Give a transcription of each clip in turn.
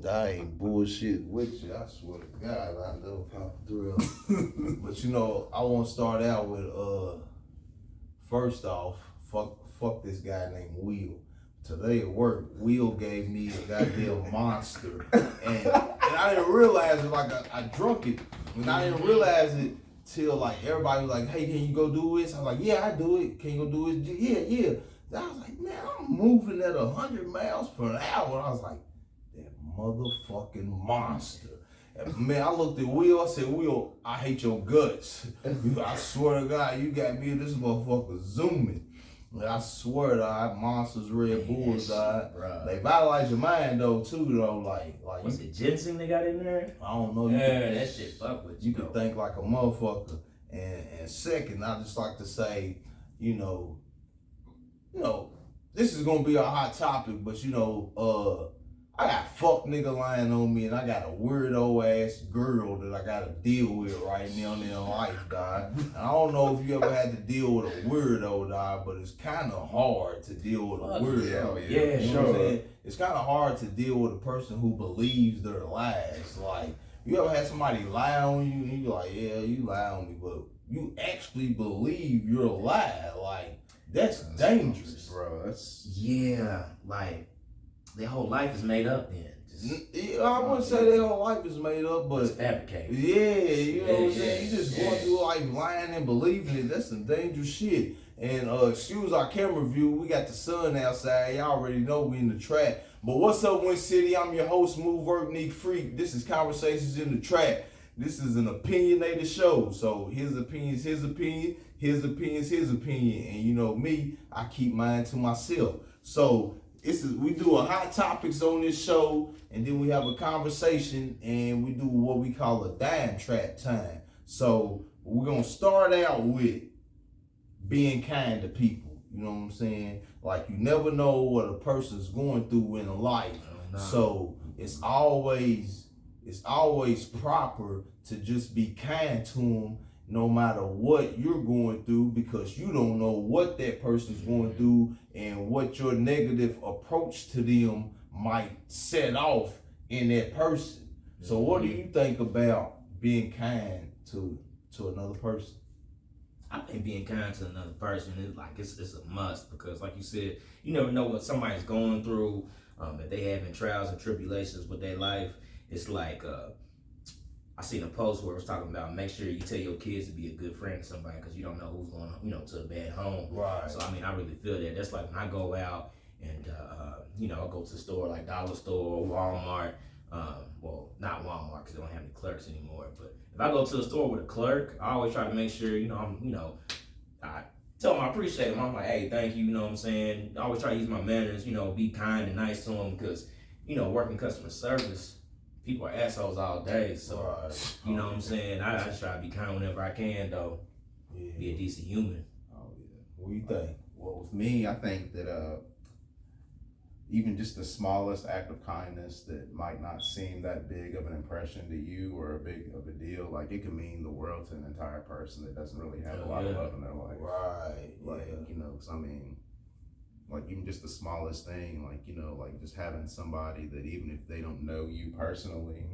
I ain't bullshit with you. I swear to God, I never pop a thrill. But you know, I want to start out with first off, fuck this guy named Will. Today at work, Will gave me a goddamn monster, and I didn't realize it. Like I drunk it, and I didn't realize it till like everybody was like, "Hey, can you go do this?" I was like, "Yeah, I do it. Can you go do it?" Yeah, yeah. I was like, "Man, I'm moving at 100 miles per hour." I was like, "That motherfucking monster." And man, I looked at Will. I said, "Will, I hate your guts. I swear to God, you got me. This motherfucker zooming." I swear to God, Monsters, Red Bulls, they vitalize your mind though too though. Like was it ginseng they got in there? I don't know. That shit fuck with you. You can think like a motherfucker. And second, I just like to say, you know, this is gonna be a hot topic, but I got fuck nigga lying on me, and I got a weirdo ass girl that I gotta deal with right now in life, dog. And I don't know if you ever had to deal with a weirdo, dog, but it's kind of hard to deal with a weirdo. Yeah, you know what I'm saying? It's kind of hard to deal with a person who believes their lies. Like, you ever had somebody lie on you, and you like, yeah, you lie on me, but you actually believe your lie. Like, that's dangerous, bro. Like. Their whole life is made up then. I wouldn't say their whole life is made up, but it's fabricated. Yeah, you know what I'm saying? You just going through life lying and believing it. That's some dangerous shit. And excuse our camera view, we got the sun outside. Y'all already know we in the trap. But what's up, Win City? I'm your host, Smooth Work Neek Freak. This is Conversations in the Trap. This is an opinionated show. So his opinion's his opinion, his opinion's his opinion. And you know me, I keep mine to myself. So we do a hot topics on this show, and then we have a conversation, and we do what we call a dime trap time. So we're gonna start out with being kind to people. You know what I'm saying? Like, you never know what a person's going through in life. So it's always proper to just be kind to them, no matter what you're going through, because you don't know what that person's going through and what your negative approach to them might set off in that person. So what do you think about being kind to another person? I think being kind to another person is it's a must, because like you said, you never know what somebody's going through. If they having trials and tribulations with their life, it's like I seen a post where it was talking about make sure you tell your kids to be a good friend to somebody, because you don't know who's going, to a bad home. Right. So I mean, I really feel that. That's like when I go out and I go to the store like Dollar Store, Walmart. Well, not Walmart because they don't have any clerks anymore. But if I go to the store with a clerk, I always try to make sure I tell them I appreciate them. I'm like, hey, thank you. You know what I'm saying? I always try to use my manners. Be kind and nice to them, because working customer service, people are assholes all day, so you know what I'm saying? I just try to be kind whenever I can, though. Yeah. Be a decent human. Oh yeah. What do you think? Well, with me, I think that even just the smallest act of kindness that might not seem that big of an impression to you or a big of a deal, like it can mean the world to an entire person that doesn't really have a lot of love in their life. Right. Because I mean, like even just the smallest thing, like just having somebody that even if they don't know you personally,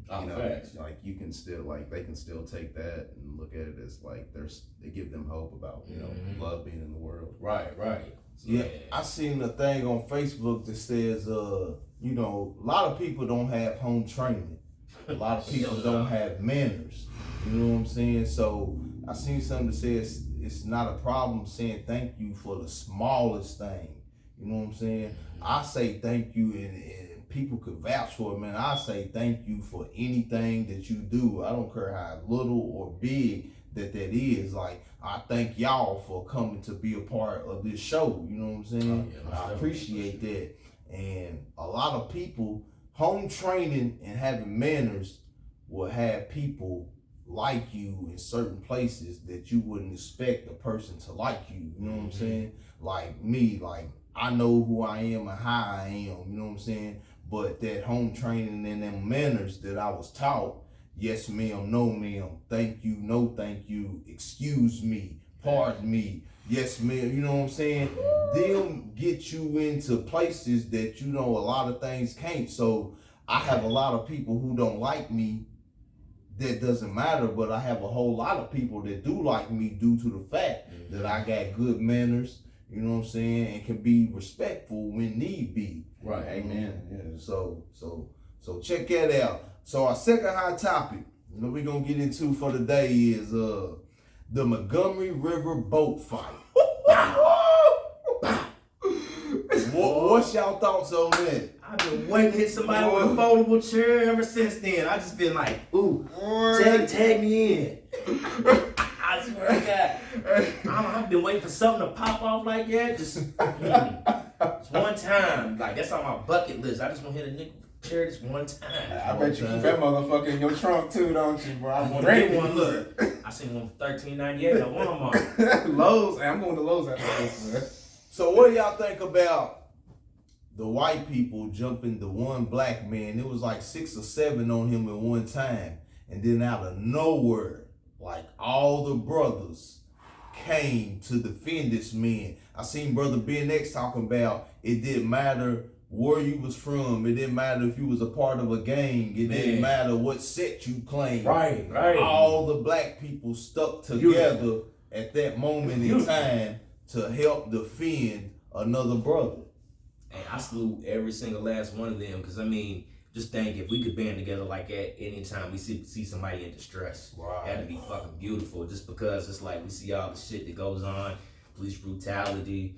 like you can still, like they can still take that and look at it as like they give them hope about love being in the world. Right. So, yeah, I seen a thing on Facebook that says a lot of people don't have home training. A lot of people don't have manners. You know what I'm saying? So I seen something that says it's not a problem saying thank you for the smallest thing. You know what I'm saying? I say thank you, and people could vouch for it, man. I say thank you for anything that you do. I don't care how little or big that is. Like, I thank y'all for coming to be a part of this show. You know what I'm saying? I appreciate that. And a lot of people, home training and having manners will have people like you in certain places that you wouldn't expect a person to like you. You know what I'm saying? Like me, like I know who I am and how I am. You know what I'm saying? But that home training and them manners that I was taught, yes ma'am, no ma'am, thank you, no thank you, excuse me, pardon me, yes ma'am, you know what I'm saying? Them get you into places that a lot of things can't. So I have a lot of people who don't like me. That doesn't matter, but I have a whole lot of people that do like me due to the fact that I got good manners, you know what I'm saying, and can be respectful when need be. Right, amen. Yeah. So check that out. So our second hot topic that we're gonna get into for the day is the Montgomery River boat fight. What's y'all thoughts on that? I've been waiting to hit somebody with a foldable chair ever since then. I just been like, ooh, tag me in. I swear to God. I've been waiting for something to pop off like that. Just one time. Like, that's on my bucket list. I just want to hit a nickel chair this one time. I bet you keep that motherfucker in your trunk too, don't you, bro? I want to get one. Look, I seen one for $13.98 at Walmart. Lowe's. Hey, I'm going to Lowe's after this, man. So what do y'all think about the white people jumping the one black man? It was like 6 or 7 on him at one time. And then out of nowhere, like all the brothers came to defend this man. I seen Brother Ben X talking about it didn't matter where you was from. It didn't matter if you was a part of a gang. It didn't matter what set you claimed. Right. All the black people stuck together at that moment in time to help defend another brother. And I salute every single last one of them, because I mean, just think if we could band together like that anytime we see somebody in distress, that'd be fucking beautiful. Just because it's like we see all the shit that goes on, police brutality,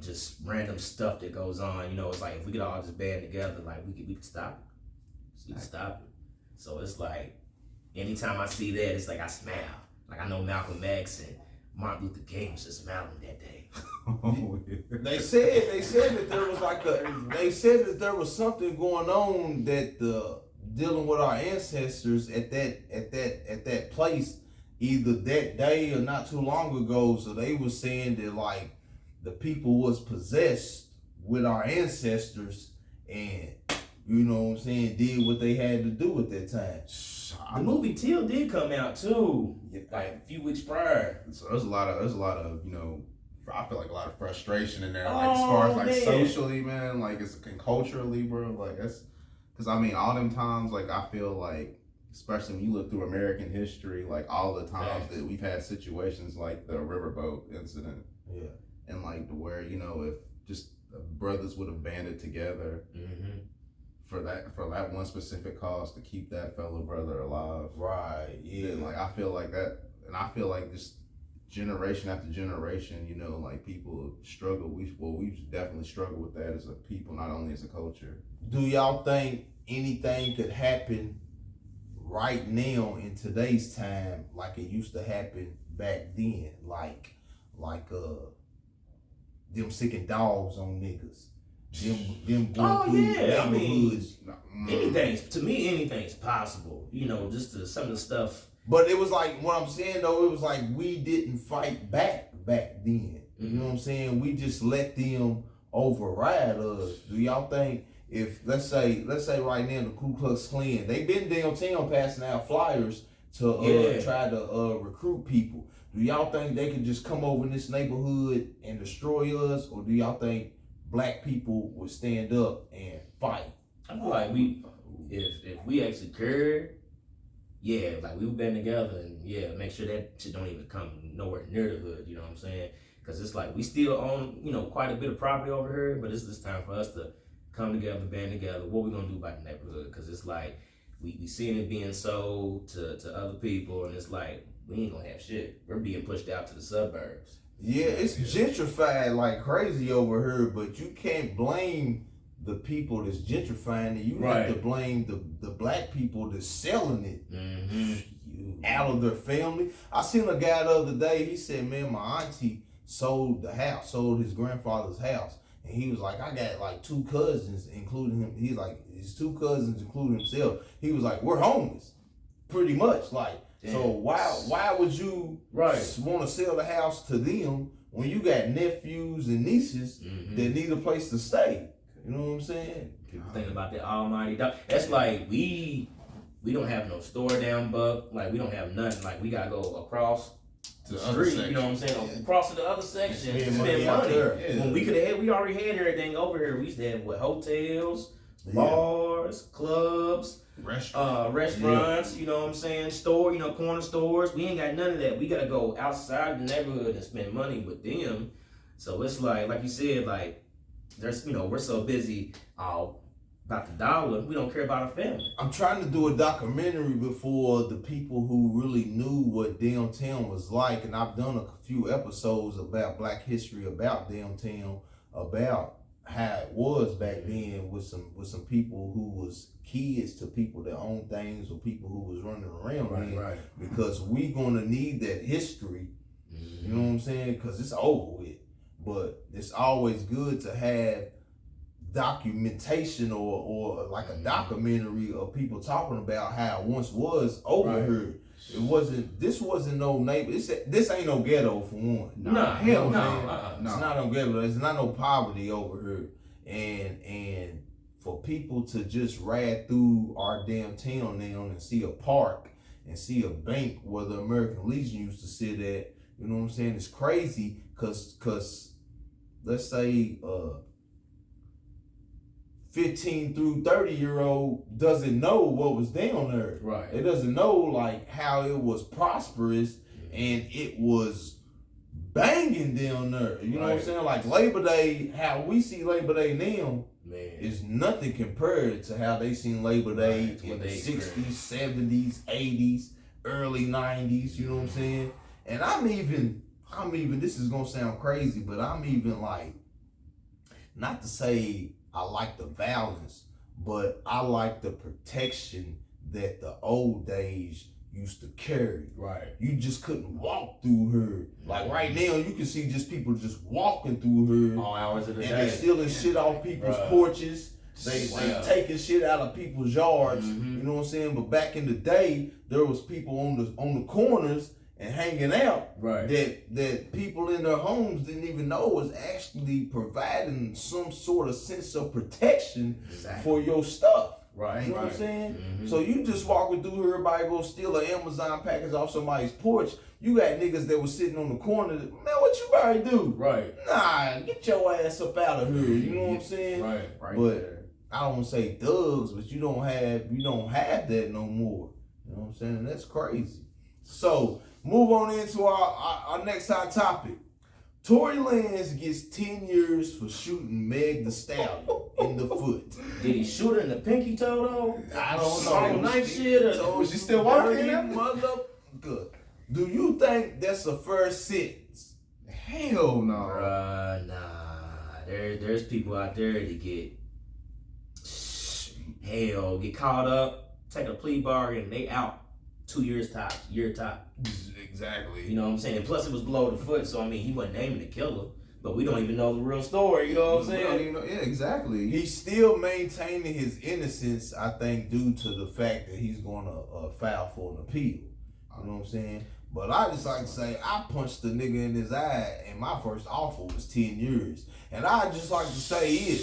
just random stuff that goes on. You know, it's like if we could all just band together, like we could stop it. We could stop it. So it's like anytime I see that, it's like I smile. Like I know Malcolm X and Martin Luther King was just smiling that day. They said that there was like they said that there was something going on that dealing with our ancestors at that place either that day or not too long ago. So they were saying that like the people was possessed with our ancestors and you know what I'm saying, did what they had to do at that time. The movie Till did come out too, like a few weeks prior. So there's a lot of, you know, I feel like a lot of frustration in there, like as far as like socially, man, like and culturally, bro. Like that's because I mean, all them times, like I feel like, especially when you look through American history, like all the times that we've had situations like the riverboat incident, and like to where you know if just brothers would have banded together. For that one specific cause to keep that fellow brother alive. Right. Yeah. And like I feel like that, and I feel like just generation after generation, you know, like people struggle. We've definitely struggled with that as a people, not only as a culture. Do y'all think anything could happen right now in today's time like it used to happen back then? Like them sicking dogs on niggas. Them going through neighborhoods. Anything's possible. You know, just some of the stuff. But it was like, what I'm saying though, it was like we didn't fight back then. You know what I'm saying? We just let them override us. Do y'all think if let's say right now the Ku Klux Klan, they been downtown passing out flyers to try to recruit people. Do y'all think they could just come over in this neighborhood and destroy us, or do y'all think black people would stand up and fight? I feel like if we actually cared, like we would band together and make sure that shit don't even come nowhere near the hood. You know what I'm saying? Because it's like we still own, you know, quite a bit of property over here, but it's just time for us to come together, band together. What we gonna do about the neighborhood? Because it's like we seeing it being sold to other people, and it's like we ain't gonna have shit. We're being pushed out to the suburbs. Yeah, it's gentrified like crazy over here, but you can't blame the people that's gentrifying it. You have to blame the black people that's selling it out of their family. I seen a guy the other day, he said, man, my auntie sold his grandfather's house. And he was like, I got like 2 cousins, including him. He's like, his 2 cousins, including himself. He was like, we're homeless, pretty much. Like, so why would you want to sell the house to them when you got nephews and nieces that need a place to stay? You know what I'm saying? People thinking about that almighty dog. That's like we don't have no store down Buck. Like we don't have nothing. Like we gotta go across the street. You know what I'm saying? Across to the other section to spend money. When we already had everything over here. We used to have hotels, bars, clubs, restaurants, Yeah. you know what I'm saying, corner stores. We ain't got none of that. We gotta go outside the neighborhood and spend money with them. So it's like you said, like there's, we're so busy about the dollar, we don't care about our family. I'm trying to do a documentary before the people who really knew what downtown was like, and I've done a few episodes about Black history, about downtown, about how it was back then with some people who was kids to people that own things or people who was running around Right. because we gonna need that history. Mm-hmm. You know what I'm saying? Because it's over with, but it's always good to have documentation or like a documentary of people talking about how it once was over here. This wasn't no neighbor. This ain't no ghetto for one. Hell no. It's not no ghetto. There's not no poverty over here. And for people to just ride through our downtown now and see a park and see a bank where the American Legion used to sit at, you know what I'm saying? It's crazy because let's say 15 through 30-year-old doesn't know what was down there. Right. It doesn't know like how it was prosperous and it was banging down there. You know what I'm saying? Like Labor Day, how we see Labor Day now is nothing compared to how they seen Labor Day in the 60s, 70s, 80s, early 90s. You know what I'm saying? And I'm even, this is gonna sound crazy, but I'm even like, not to say I like the violence, but I like the protection that the old days used to carry. Right. You just couldn't walk through her. Like right now, you can see just people just walking through her. All hours of the day. And they stealing shit off people's porches. They taking shit out of people's yards. You know what I'm saying? But back in the day, there was people on the corners and hanging out that people in their homes didn't even know was actually providing some sort of sense of protection for your stuff. Right. You know what I'm saying? So you just walking through here, everybody go steal an Amazon package off somebody's porch. You got niggas that was sitting on the corner. Man, what you about to do? Right. Nah, get your ass up out of here. You know what I'm saying? Right. But I don't want to say thugs, but you don't have that no more. You know what I'm saying? And that's crazy. So move on into our next hot topic. Tory Lanez gets 10 years for shooting Meg Thee Stallion in the foot. Did he shoot her in the pinky toe though? I don't know. All night shit, or was she still walking? Good. Do you think that's a fair sentence? Hell no. Nah. There's people out there that get caught up, take a plea bargain, they out 2 years tops, year top. Exactly. You know what I'm saying? And plus it was below the foot, so I mean he wasn't naming the killer, but we don't even know the real story, you know what I'm saying? Yeah, exactly. He's still maintaining his innocence, I think, due to the fact that he's going to file for an appeal. You know what I'm saying? But I just like to say, I punched the nigga in his eye, and my first offer was 10 years. And I just like to say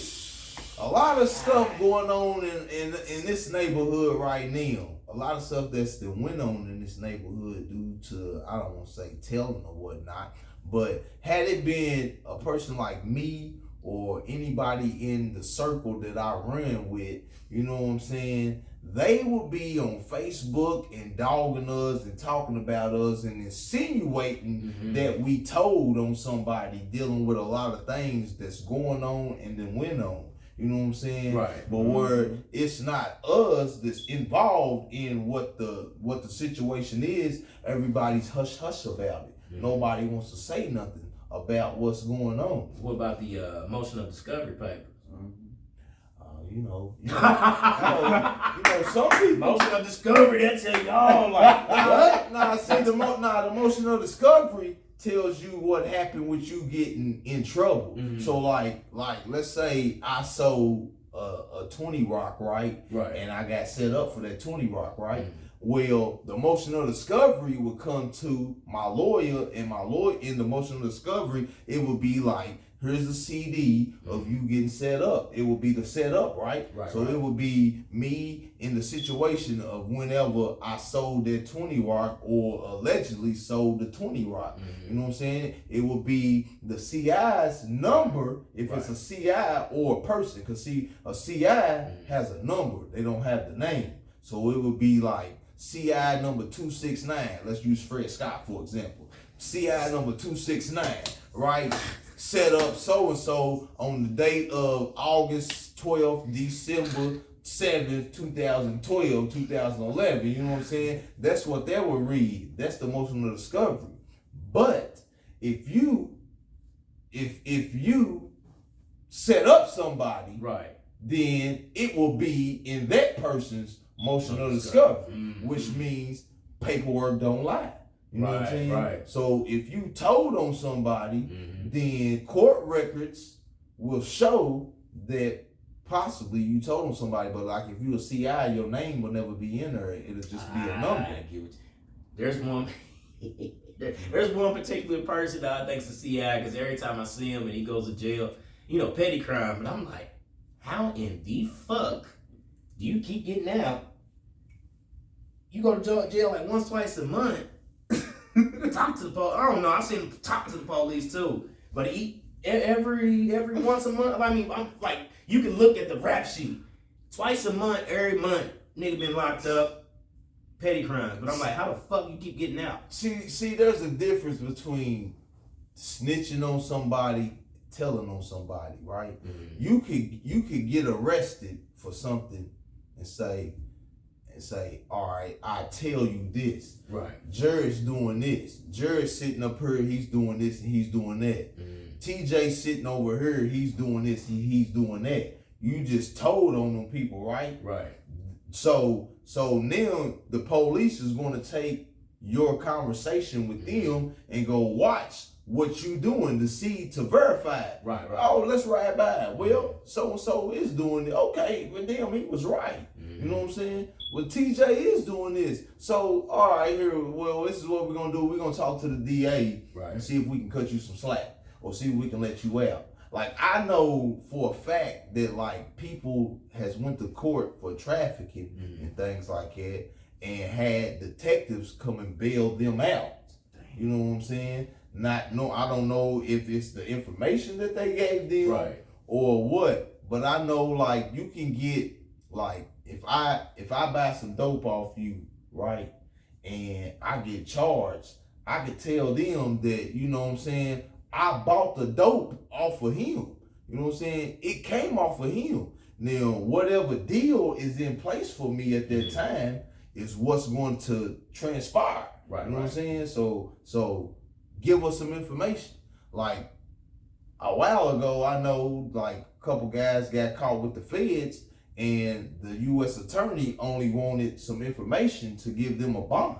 a lot of stuff going on in this neighborhood right now. A lot of stuff that went on in this neighborhood due to, I don't want to say telling or whatnot, but had it been a person like me or anybody in the circle that I ran with, you know what I'm saying, they would be on Facebook and dogging us and talking about us and insinuating that we told on somebody dealing with a lot of things that's going on and then went on. You know what I'm saying? Right. But where it's not us that's involved in what the situation is, everybody's hush about it. Nobody wants to say nothing about what's going on. What about the motion of discovery papers? You know, some people. Motion of discovery, that tell y'all like what? The motion of discovery tells you what happened with you getting in trouble. So like let's say I sold a 20 rock, right? And I got set up for that 20 rock, right? Well, the motion of discovery would come to my lawyer, and my lawyer in the motion of discovery, it would be like, here's a CD of you getting set up. It will be the setup, right? So it will be me in the situation of whenever I sold that 20 rock or allegedly sold the 20 rock. You know what I'm saying? It will be the CI's number if it's a CI or a person. Because see, a CI has a number. They don't have the name. So it would be like CI number 269. Let's use Fred Scott, for example. CI number 269, right? Set up so-and-so on the date of August 12th, December 7th, 2012, 2011. You know what I'm saying? That's what that would read. That's the motion of discovery. But if you set up somebody, then it will be in that person's motion of discovery, which means paperwork don't lie. You know what I'm saying? So if you told on somebody, then court records will show that possibly you told on somebody. But like if you a CI, your name will never be in there. It'll just be a number. There's one particular person that I think's a CI because every time I see him and he goes to jail, petty crime. But I'm like, how in the fuck do you keep getting out? You go to jail like once, twice a month. Talk to the police. I don't know. I've seen him talk to the police too. But he every once a month. I mean, I'm like, you can look at the rap sheet. Twice a month, every month, nigga been locked up, petty crimes. But I'm like, how the fuck you keep getting out? See, there's a difference between snitching on somebody, telling on somebody, right? You could get arrested for something and say, all right, I tell you this. Jerrod's doing this. Jerrod's sitting up here, he's doing this and he's doing that. TJ sitting over here, he's doing this and he's doing that. You just told on them people, right? So now the police is going to take your conversation with them and go watch what you doing to verify it. Oh, let's ride by. Well, so-and-so is doing it. Okay, but damn, he was right. You know what I'm saying? Well, TJ is doing this. So, all right, this is what we're going to do. We're going to talk to the DA and see if we can cut you some slack or see if we can let you out. Like, I know for a fact that, like, people has went to court for trafficking and things like that and had detectives come and bail them out. You know what I'm saying? I don't know if it's the information that they gave them or what, but I know, like, you can get, like, if I buy some dope off you, right, and I get charged, I could tell them that, you know what I'm saying, I bought the dope off of him. You know what I'm saying? It came off of him. Now, whatever deal is in place for me at that time is what's going to transpire. You know what I'm saying? So give us some information. Like, a while ago, I know, like, a couple guys got caught with the feds, and the U.S. attorney only wanted some information to give them a bond.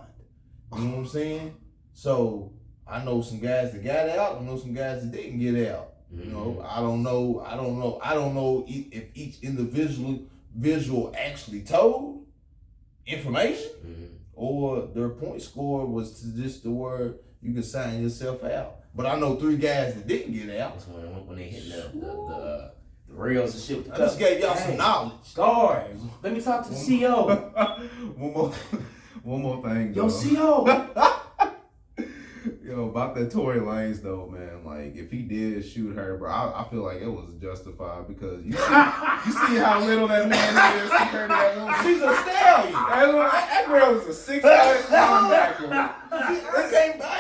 You know what I'm saying? So I know some guys that got out. I know some guys that didn't get out. You know, I don't know if each individual actually told information or their point score was just the word you can sign yourself out. But I know 3 guys that didn't get out. That's when they hit the rails and shit. I just gave y'all some knowledge. Guards, let me talk to the CO. One more thing. Yo, CO. Yo, about that Tory Lanez though, man. Like, if he did shoot her, bro, I feel like it was justified because you see how little that man is compared to that woman. She's a stallion. That girl is a 600-pound backer. I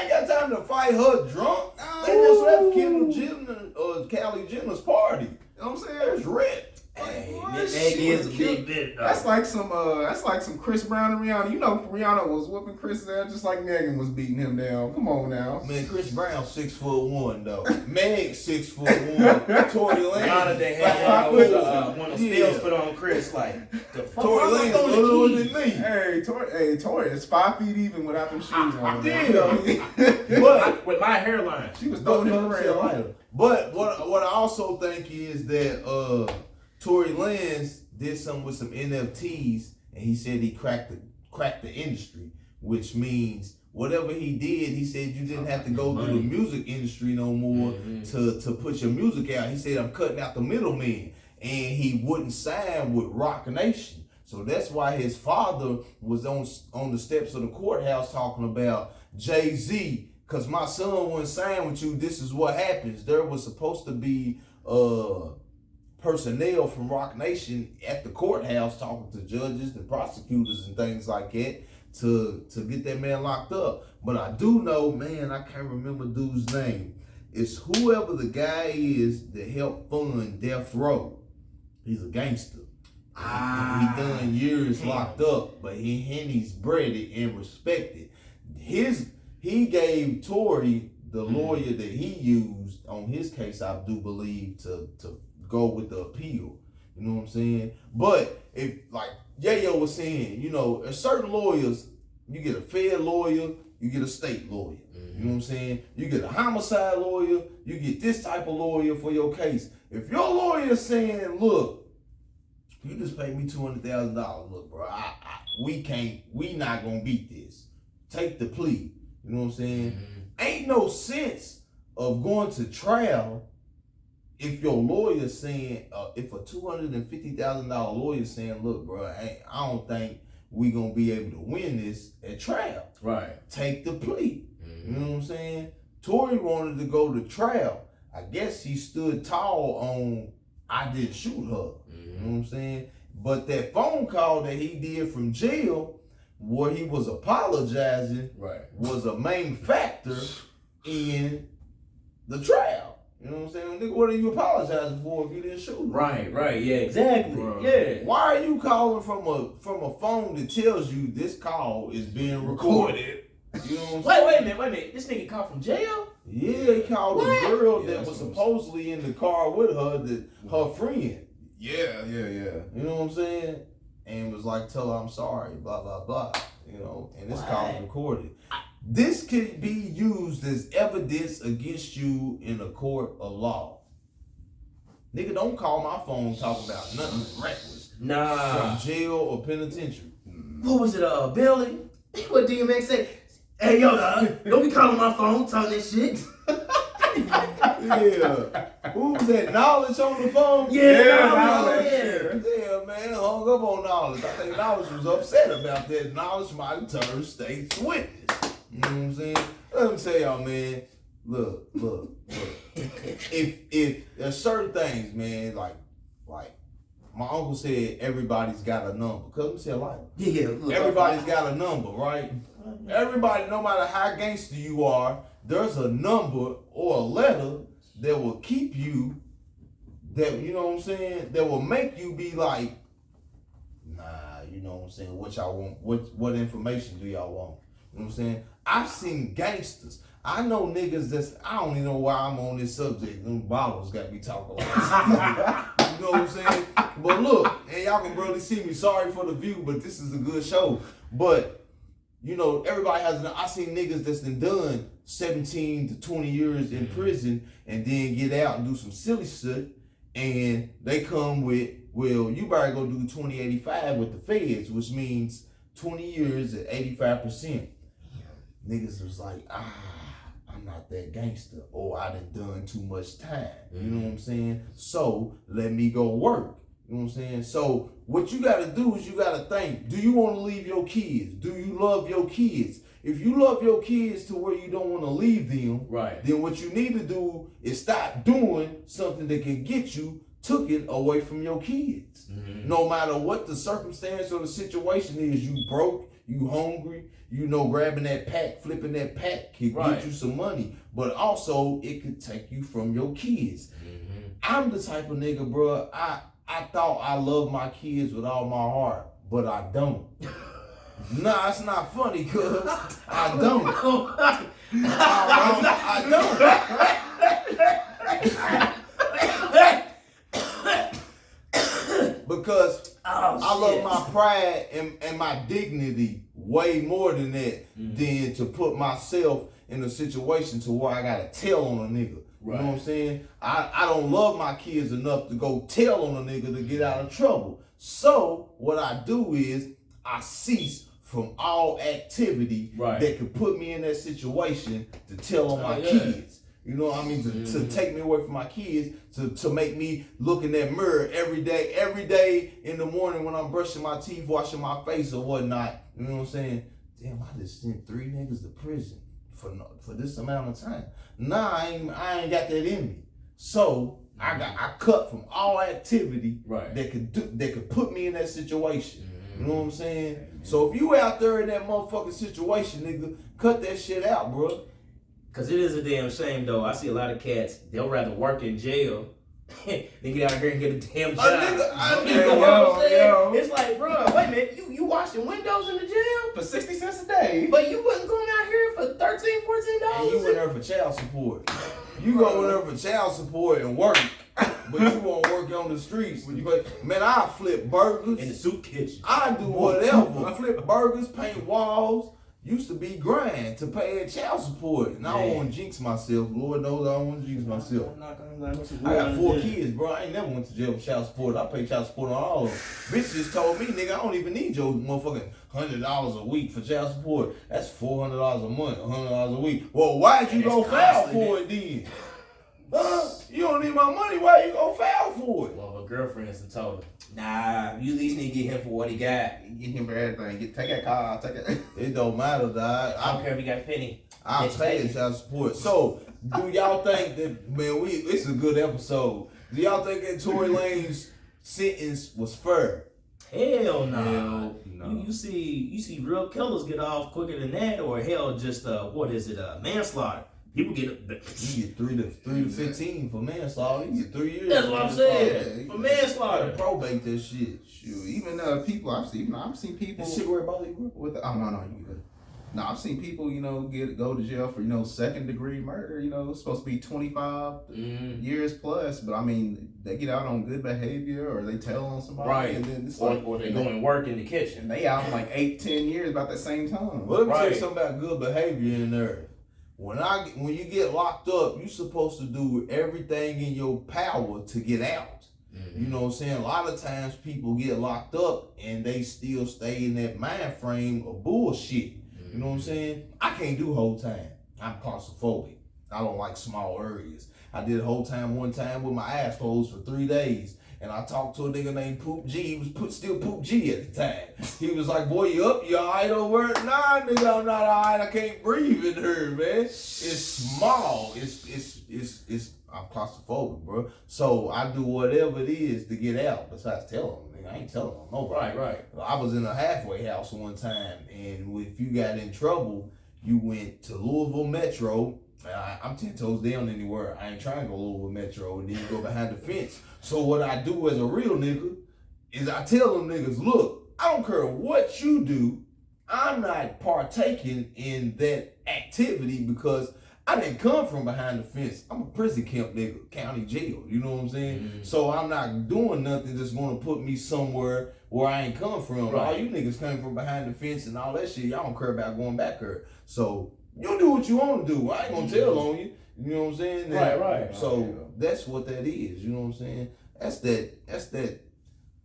ain't got time to fight her drunk. They just left Kendall Jenner or Kylie Jenner's party. You know what I'm saying? It's ripped. Hey, that is a big bit. That's like some Chris Brown and Rihanna. You know, Rihanna was whooping Chris down just like Megan was beating him down. Come on now. Man, Chris Brown 6'1" though. Meg 6'1". Tory Lanez. Rihanna they had one of the spells put on Chris like the fuck. Tory Lanez older than me. Hey, Tory is 5 feet even without them shoes on. Damn. But with my hairline, she was throwing him around. But what I also think is that Tory Lanez did something with some NFTs, and he said he cracked the industry, which means whatever he did, he said you didn't have to go through the music industry no more to put your music out. He said, I'm cutting out the middleman. And he wouldn't sign with Rock Nation. So that's why his father was on the steps of the courthouse talking about Jay-Z, because my son wouldn't sign with you. This is what happens. There was supposed to be personnel from Rock Nation at the courthouse talking to judges and prosecutors and things like that to get that man locked up. But I do know, man, I can't remember dude's name. It's whoever the guy is that helped fund Death Row. He's a gangster. He done years locked up, but he's breaded and respected. He gave Tory, the lawyer that he used on his case, I do believe, to go with the appeal. You know what I'm saying? But if, like Yayo was saying, you know, certain lawyers, you get a Fed lawyer, you get a state lawyer. You know what I'm saying? You get a homicide lawyer, you get this type of lawyer for your case. If your lawyer is saying, look, you just paid me $200,000, look, bro, we not gonna beat this. Take the plea. You know what I'm saying? Ain't no sense of going to trial if your lawyer saying, if a $250,000 lawyer saying, look, bro, I don't think we gonna be able to win this at trial. Right. Take the plea. You know what I'm saying? Tory wanted to go to trial. I guess he stood tall on, I didn't shoot her. You know what I'm saying? But that phone call that he did from jail, where he was apologizing, was a main factor in the trial. You know what I'm saying? Nigga, what are you apologizing for if you didn't shoot him? Right, yeah, exactly. Bro. Yeah. Why are you calling from a phone that tells you this call is being recorded? You know what I'm saying? Wait a minute. This nigga called from jail? Yeah, he called the girl that was supposedly in the car with her, her friend. Yeah. You know what I'm saying? And was like, tell her I'm sorry, blah, blah, blah. You know, and this call was recorded. This could be used as evidence against you in a court of law. Nigga, don't call my phone talking about nothing reckless. Nah. From jail or penitentiary. What was it, Billy? What DMX say? Hey, yo, don't be calling my phone talking that shit. Yeah. Who was that? Knowledge on the phone? Yeah. Yeah, man. Hung up on Knowledge. I think Knowledge was upset about that. Knowledge might have turned state's witness. You know what I'm saying? Let me tell y'all, man. Look. If there's certain things, man, like my uncle said, everybody's got a number. Cause let me tell you, like, look, everybody's got a number, right? Everybody, no matter how gangster you are, there's a number or a letter that will keep you, that, you know what I'm saying, that will make you be like, nah, you know what I'm saying, what y'all want, what information do y'all want? You know what I'm saying? I've seen gangsters. I know niggas I don't even know why I'm on this subject. Them bottles got me talking like this. You know what I'm saying? But look, and y'all can barely see me. Sorry for the view, but this is a good show. But, you know, everybody I seen niggas that's done 17 to 20 years in prison and then get out and do some silly shit. And they come with, well, you better go do 2085 with the feds, which means 20 years at 85%. Niggas was like, I'm not that gangster, or I done too much time. You know what I'm saying? So let me go work. You know what I'm saying? So what you gotta do is you gotta think, do you wanna leave your kids? Do you love your kids? If you love your kids to where you don't wanna leave them, then what you need to do is stop doing something that can get you taken away from your kids. No matter what the circumstance or the situation is, you broke, you hungry, you know, grabbing that pack, flipping that pack can get you some money, but also it could take you from your kids. I'm the type of nigga, bro, I thought I loved my kids with all my heart, but I don't. Nah, it's not funny, cuz I don't. Because I love my pride and my dignity way more than that, than to put myself in a situation to where I gotta tell on a nigga. You know what I'm saying? I don't love my kids enough to go tell on a nigga to get out of trouble. So what I do is I cease from all activity that could put me in that situation to tell on my kids. You know what I mean? To take me away from my kids, to make me look in that mirror every day in the morning when I'm brushing my teeth, washing my face or whatnot. You know what I'm saying? Damn, I just sent 3 niggas to prison for this amount of time. Nah, I ain't got that in me. So I cut from all activity that could put me in that situation. You know what I'm saying? So if you out there in that motherfucking situation, nigga, cut that shit out, bro. Cause it is a damn shame though. I see a lot of cats, they'll rather work in jail than get out here and get a damn job. It's like, bro, wait a minute, you washing windows in the jail for 60 cents a day. But you wasn't going out here for $13, $14. And you went there for child support. You go in there for child support and work, but you won't work on the streets. But man, I flip burgers in the soup kitchen. I do whatever. I flip burgers, paint walls. Used to be grind to pay child support. And I don't want to jinx myself. Lord knows I don't want to jinx myself. I got 4 kids, bro. I ain't never went to jail for child support. I pay child support on all of them. Bitch just told me, nigga, I don't even need your motherfucking $100 a week for child support. That's $400 a month, $100 a week. Well, why'd you go file for it then? You don't need my money. Why you go file for it? Well, my girlfriends and told her, nah, you at least need to get him for what he got. Get him for everything. Take that car. Take it. It don't matter, dog. I don't care if he got a penny. I'll pay the child support. So, do y'all think that, man, it's a good episode. Do y'all think that Tory Lane's sentence was fair? Hell nah. Hell no. You see real killers get off quicker than that, or hell just manslaughter. People get you get 3 to 15 for manslaughter. You get 3 years. That's what I'm saying. For manslaughter. Probate that shit. Shoot, even people I've seen people. This shit worry about you with the, no, you good. No, I've seen people, go to jail for, 2nd degree murder. It's supposed to be 25 years plus, but I mean, they get out on good behavior or they tell on somebody, right? And then it's or they go and work in the kitchen. And they out in like 8-10 years about the same time. Well, let me tell you something about good behavior in there. When you get locked up, you're supposed to do everything in your power to get out. You know what I'm saying? A lot of times people get locked up and they still stay in that mind frame of bullshit. You know what I'm saying? I can't do whole time. I'm claustrophobic. I don't like small areas. I did whole time one time with my ass closed for 3 days. And I talked to a nigga named Poop G. He was still Poop G at the time. He was like, boy, you up? You all right over there? Nah, nigga, I'm not all right. I can't breathe in here, man. It's small. I'm claustrophobic, bro. So I do whatever it is to get out. Besides telling them, nigga, I ain't telling them nobody. Right. I was in a halfway house one time, and if you got in trouble, you went to Louisville Metro. I'm 10 toes down anywhere. I ain't trying to go Louisville Metro, and then you go behind the fence. So what I do as a real nigga is I tell them niggas, look, I don't care what you do. I'm not partaking in that activity because I didn't come from behind the fence. I'm a prison camp nigga, county jail. You know what I'm saying? So I'm not doing nothing that's going to put me somewhere where I ain't come from. Right. All you niggas came from behind the fence and all that shit. Y'all don't care about going back there. So you do what you want to do. I ain't going to tell on you. You know what I'm saying? Right. So that's what that is. You know what I'm saying? That's that.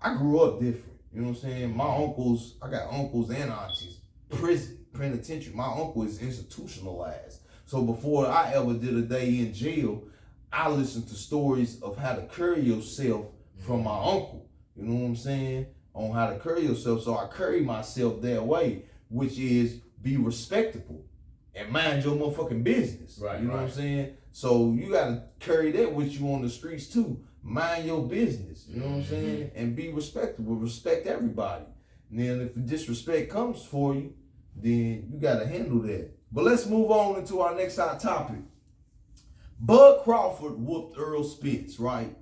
I grew up different. You know what I'm saying? I got uncles and aunties. Prison, penitentiary. My uncle is institutionalized. So before I ever did a day in jail, I listened to stories of how to carry yourself from my uncle. You know what I'm saying? On how to carry yourself. So I carry myself that way, which is be respectable and mind your motherfucking business. Right. You know what I'm saying? So you gotta carry that with you on the streets too. Mind your business. You know what I'm saying? And be respectable. Respect everybody. And then if disrespect comes for you, then you gotta handle that. But let's move on into our next hot topic. Bud Crawford whooped Earl Spence, right?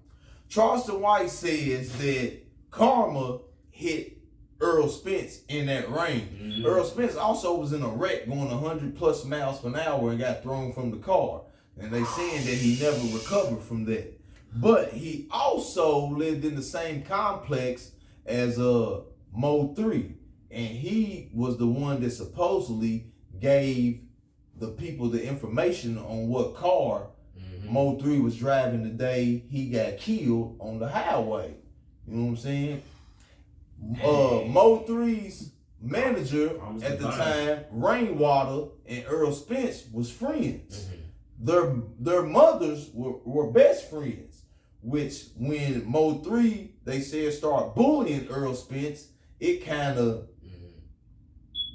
Charleston White says that karma hit Earl Spence in that rain. Earl Spence also was in a wreck going 100 plus miles per hour and got thrown from the car. And they saying that he never recovered from that. But he also lived in the same complex as Mo 3. And he was the one that supposedly gave the people the information on what car Mo 3 was driving the day he got killed on the highway. You know what I'm saying? Mo 3's manager at the time, Rainwater and Earl Spence, was friends. Their mothers were best friends, which when Mo 3, they said, started bullying Earl Spence, it kind of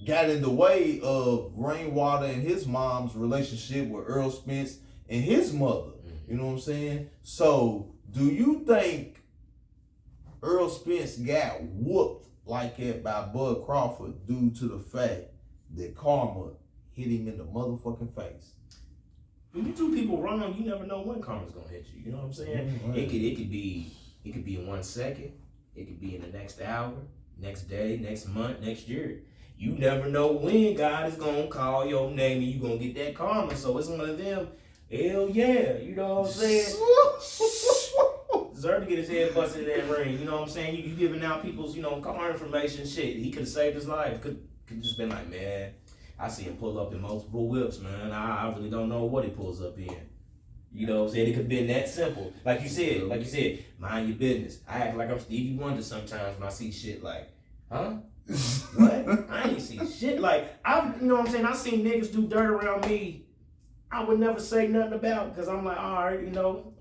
got in the way of Rainwater and his mom's relationship with Earl Spence and his mother. You know what I'm saying? So, do you think Earl Spence got whooped like that by Bud Crawford due to the fact that karma hit him in the motherfucking face? When you do people wrong, you never know when karma's gonna hit you. You know what I'm saying? It could be in 1 second. It could be in the next hour, next day, next month, next year. You never know when God is gonna call your name and you gonna get that karma. So it's one of them. Hell yeah, you know what I'm saying? Deserve to get his head busted in that ring. You know what I'm saying? You giving out people's, car information, shit. He could have saved his life. Could just been like, man, I see him pull up in multiple whips, man. I really don't know what he pulls up in. You know what I'm saying? It could have been that simple. Like you said, mind your business. I act like I'm Stevie Wonder sometimes when I see shit like, huh? What? I ain't see shit. Like, you know what I'm saying? I seen niggas do dirt around me I would never say nothing about, because I'm like, all right,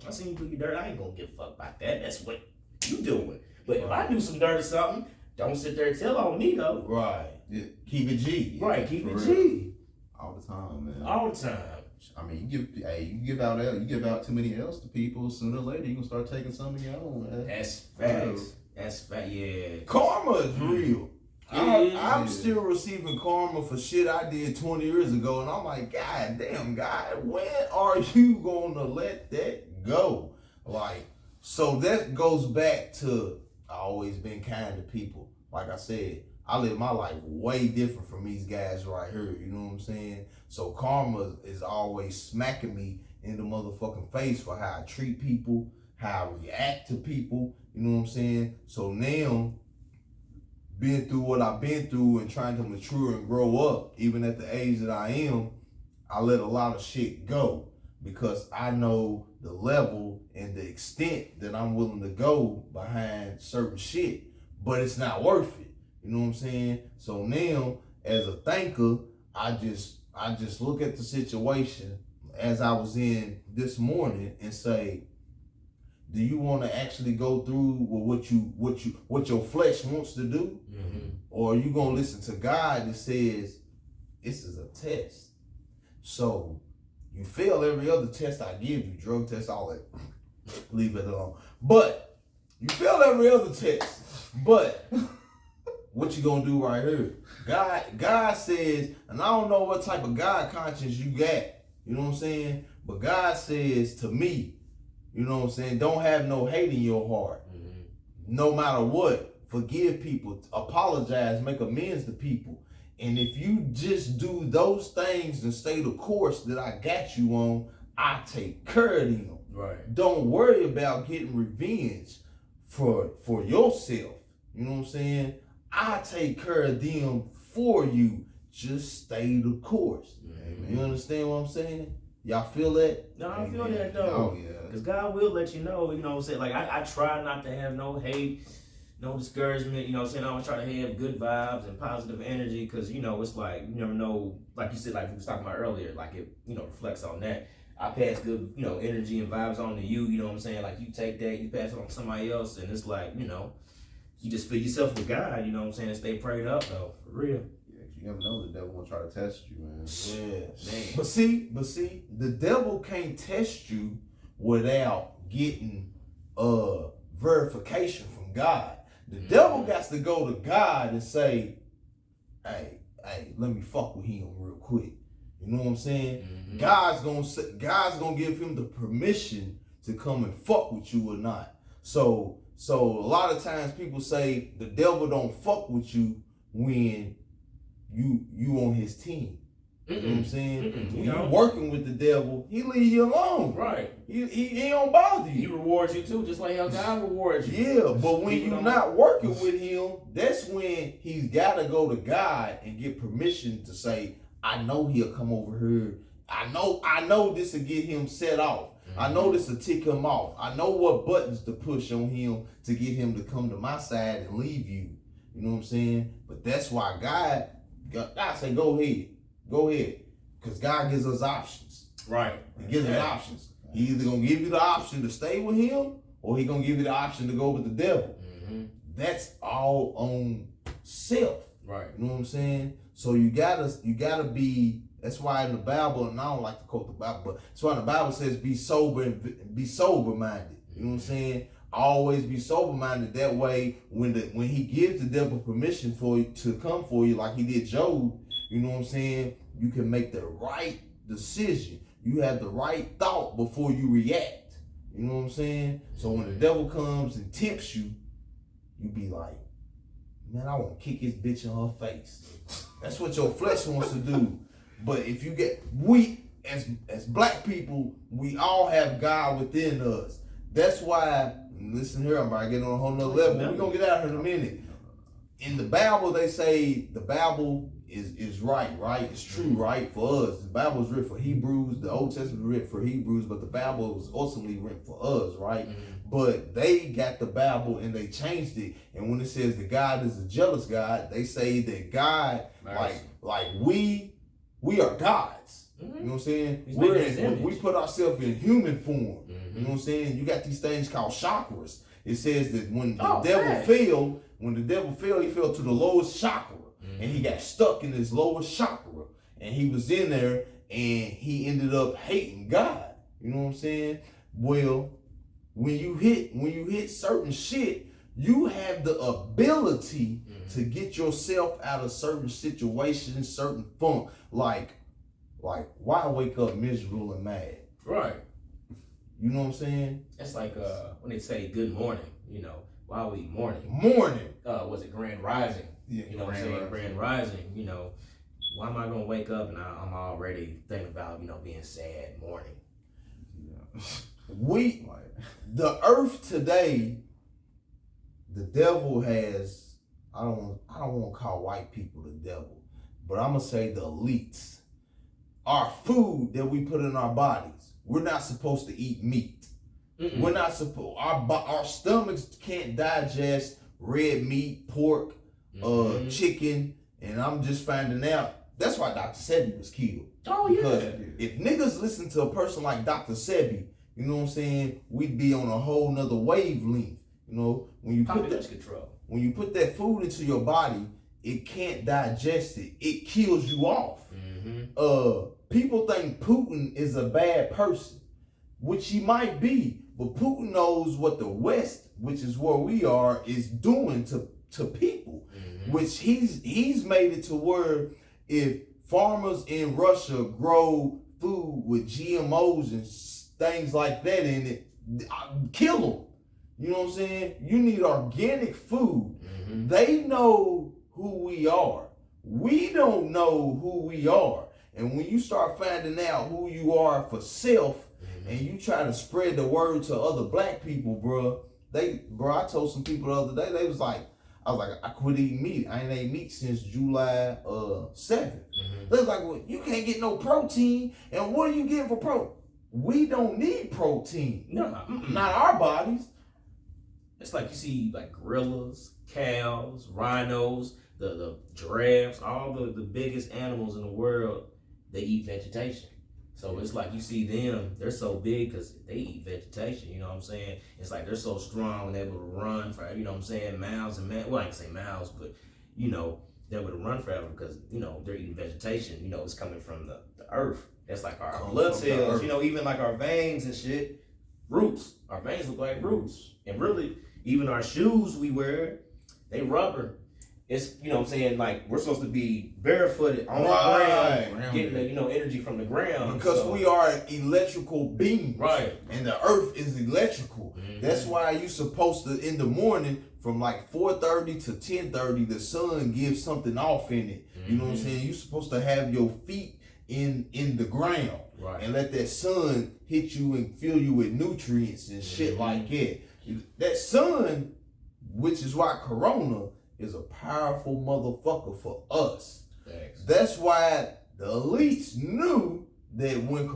I seen you do your dirt. I ain't gonna give a fuck about that. That's what you doing. But if I do some dirt or something, don't sit there and tell on me though. Right. Yeah. Keep it G. Right. Keep it G. All the time, man. All the time. I mean, you give out too many L's to people. Sooner or later, you gonna start taking some of your own, man. That's facts. That's fact. Yeah. Karma is real. I'm still receiving karma for shit I did 20 years ago, and I'm like, God damn, God, when are you gonna let that go? Like, so that goes back to I always been kind to people. Like I said, I live my life way different from these guys right here. You know what I'm saying? So karma is always smacking me in the motherfucking face for how I treat people, how I react to people. You know what I'm saying? So now, being through what I've been through and trying to mature and grow up, even at the age that I am, I let a lot of shit go because I know the level and the extent that I'm willing to go behind certain shit, but it's not worth it. You know what I'm saying? So now, as a thinker, I just look at the situation as I was in this morning and say, do you want to actually go through with what your flesh wants to do? Mm-hmm. Or are you going to listen to God that says, this is a test? So you fail every other test I give you, drug test, all that. Leave it alone. But you fail every other test. But what you going to do right here? God says, and I don't know what type of God conscience you got. You know what I'm saying? But God says to me, you know what I'm saying? Don't have no hate in your heart. Mm-hmm. No matter what. Forgive people. Apologize. Make amends to people. And if you just do those things and stay the course that I got you on, I take care of them. Right. Don't worry about getting revenge for yourself. You know what I'm saying? I take care of them for you. Just stay the course. Mm-hmm. You understand what I'm saying? Y'all feel that? No, I feel that though. Oh, yeah. Because God will let you know, you know what I'm saying? Like, I try not to have no hate, no discouragement, you know what I'm saying? I always try to have good vibes and positive energy because, it's like, you never know, like you said, like we was talking about earlier, like it, reflects on that. I pass good, energy and vibes on to you, you know what I'm saying? Like, you take that, you pass it on to somebody else, and it's like, you just fill yourself with God, you know what I'm saying? And stay prayed up, though, for real. You never know, the devil will try to test you, man. Yeah, man. But see, the devil can't test you without getting verification from God. The devil got to go to God and say, hey, let me fuck with him real quick. You know what I'm saying? Mm-hmm. God's gonna give him the permission to come and fuck with you or not. So a lot of times people say the devil don't fuck with you when you on his team. You know what I'm saying? When you working with the devil, he leave you alone. Right. He don't bother you. He rewards you too, just like how God rewards you. Yeah, but when you're not working with him, that's when he's got to go to God and get permission to say, I know he'll come over here. I know this will get him set off. Mm-hmm. I know this will tick him off. I know what buttons to push on him to get him to come to my side and leave you. You know what I'm saying? But that's why God say, go ahead. Because God gives us options. Right. He gives us options. He either going to give you the option to stay with him, or he going to give you the option to go with the devil. That's all on self. Right. You know what I'm saying? So you gotta be. That's why in the Bible, and I don't like to quote the Bible, but that's why the Bible says be sober and be sober minded. You know what I'm saying? Always be sober minded. That way, when he gives the devil permission for you to come for you, like he did Job, you know what I'm saying? You can make the right decision. You have the right thought before you react. You know what I'm saying? So when the devil comes and tempts you, you be like, man, I want to kick his bitch in her face. That's what your flesh wants to do. But if you we as black people, we all have God within us. That's why, listen here, I'm about to get on a whole nother level. We're going to get out here in a minute. In the Bible, they say the Bible is right? It's true, right? For us. The Bible is written for Hebrews. The Old Testament is written for Hebrews, but the Bible was ultimately written for us, right? But they got the Bible and they changed it. And when it says that God is a jealous God, they say that God, like we are gods. You know what I'm saying? We put ourselves in human form. You know what I'm saying? You got these things called chakras. It says that when the devil fell, he fell to the lowest chakra. And he got stuck in his lowest chakra. And he was in there and he ended up hating God. You know what I'm saying? Well, when you hit certain shit, you have the ability to get yourself out of certain situations, certain funk. Like why wake up miserable and mad? Right. You know what I'm saying? That's like when they say good morning, why are we mourning? Morning. Was it grand rising? Yeah, you know what I'm saying? Grand rising, why am I gonna wake up and I'm already thinking about, being sad mourning? Yeah. The earth today, the devil has, I don't want to call white people the devil, but I'm gonna say the elites. Our food that we put in our bodies, we're not supposed to eat meat. We're not supposed, our stomachs can't digest red meat, pork, chicken, and I'm just finding out that's why Dr. Sebi was killed. Oh, because yeah. If niggas listen to a person like Dr. Sebi, you know what I'm saying, we'd be on a whole nother wavelength. When you put that food into your body, it can't digest it. It kills you off. People think Putin is a bad person, which he might be, but Putin knows what the West, which is where we are, is doing to people. Which he's made it to where if farmers in Russia grow food with GMOs and things like that in it, kill them. You know what I'm saying? You need organic food. They know who we are. We don't know who we are. And when you start finding out who you are for self, and you try to spread the word to other black people, I told some people the other day, I was like, I quit eating meat. I ain't ate meat since July 7th. They was like, well, you can't get no protein. And what are you getting for protein? We don't need protein. No. Not our bodies. It's like you see like gorillas, cows, rhinos, the giraffes, all the biggest animals in the world, they eat vegetation. So it's like you see them, they're so big because they eat vegetation, you know what I'm saying? It's like they're so strong and able to run for, miles and miles. Well, I can say miles, but, they're able to run forever because, they're eating vegetation. It's coming from the earth. That's like our blood cells, even like our veins and shit. Roots. Our veins look like roots. And really, even our shoes we wear, they rubber. It's, like we're supposed to be barefooted on the ground, getting the, energy from the ground. Because we are electrical beings. Right. And the earth is electrical. That's why you're supposed to, in the morning, from like 4:30 to 10:30, the sun gives something off in it. You know what I'm saying? You're supposed to have your feet in the ground. Right. And let that sun hit you and fill you with nutrients and shit like that. That sun, which is why Corona is a powerful motherfucker for us. Thanks. That's why the elites knew that when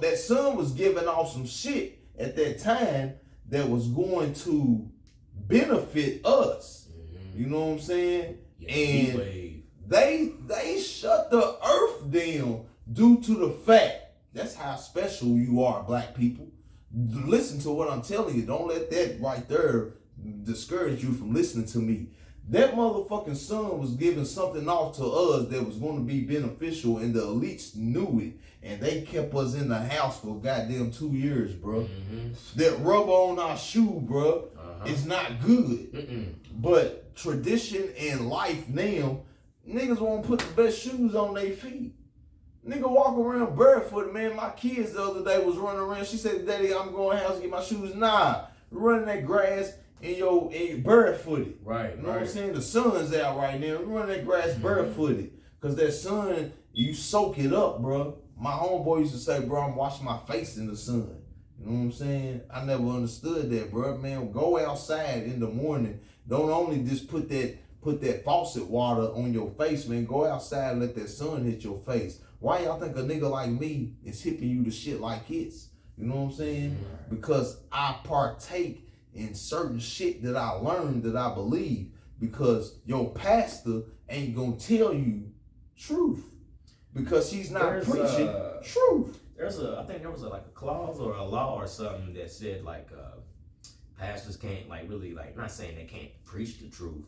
that sun was giving off some shit at that time that was going to benefit us. You know what I'm saying? Yeah, and they shut the earth down due to the fact. That's how special you are, black people. Listen to what I'm telling you. Don't let that right there discourage you from listening to me. That motherfucking sun was giving something off to us that was going to be beneficial, and the elites knew it, and they kept us in the house for goddamn 2 years, bro. That rubber on our shoe, bro, is not good. But tradition and life now, niggas want to put the best shoes on their feet. Nigga walk around barefoot, man. My kids the other day was running around. She said, Daddy, I'm going to the house to get my shoes. Nah, running that grass in your barefooted. Right, you know what I'm saying? The sun's out right now. You running that grass barefooted. Because that sun, you soak it up, bro. My homeboy used to say, bro, I'm washing my face in the sun. You know what I'm saying? I never understood that, bro. Man, go outside in the morning. Don't only just put that faucet water on your face, man. Go outside and let that sun hit your face. Why y'all think a nigga like me is hipping you to shit like it's? You know what I'm saying? Because I partake in certain shit that I learned, that I believe. Because your pastor ain't gonna tell you truth. Because he's not preaching truth. I think there was like a clause or a law or something that said like pastors can't like really like, not saying they can't preach the truth,